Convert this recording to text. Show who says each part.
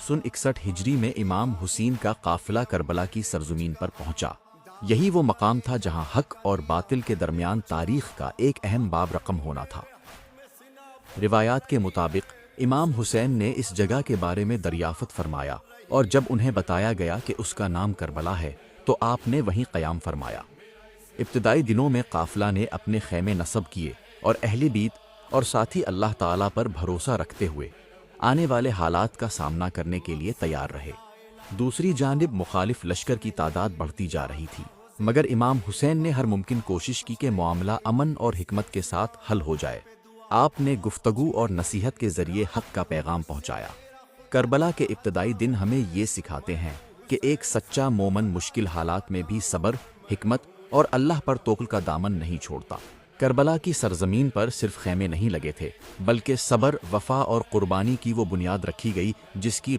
Speaker 1: 561 ہجری میں امام حسین کا قافلہ کربلا کی سرزمین پر پہنچا۔ یہی وہ مقام تھا جہاں حق اور باطل کے درمیان تاریخ کا ایک اہم باب رقم ہونا تھا۔ روایات کے مطابق امام حسین نے اس جگہ کے بارے میں دریافت فرمایا، اور جب انہیں بتایا گیا کہ اس کا نام کربلا ہے تو آپ نے وہیں قیام فرمایا۔ ابتدائی دنوں میں قافلہ نے اپنے خیمے نصب کیے اور اہل بیت اور ساتھی اللہ تعالیٰ پر بھروسہ رکھتے ہوئے آنے والے حالات کا سامنا کرنے کے لیے تیار رہے۔ دوسری جانب مخالف لشکر کی تعداد بڑھتی جا رہی تھی، مگر امام حسین نے ہر ممکن کوشش کی کہ معاملہ امن اور حکمت کے ساتھ حل ہو جائے۔ آپ نے گفتگو اور نصیحت کے ذریعے حق کا پیغام پہنچایا۔ کربلا کے ابتدائی دن ہمیں یہ سکھاتے ہیں کہ ایک سچا مومن مشکل حالات میں بھی صبر، حکمت اور اللہ پر توکل کا دامن نہیں چھوڑتا۔ کربلا کی سرزمین پر صرف خیمے نہیں لگے تھے، بلکہ صبر، وفا اور قربانی کی وہ بنیاد رکھی گئی جس کی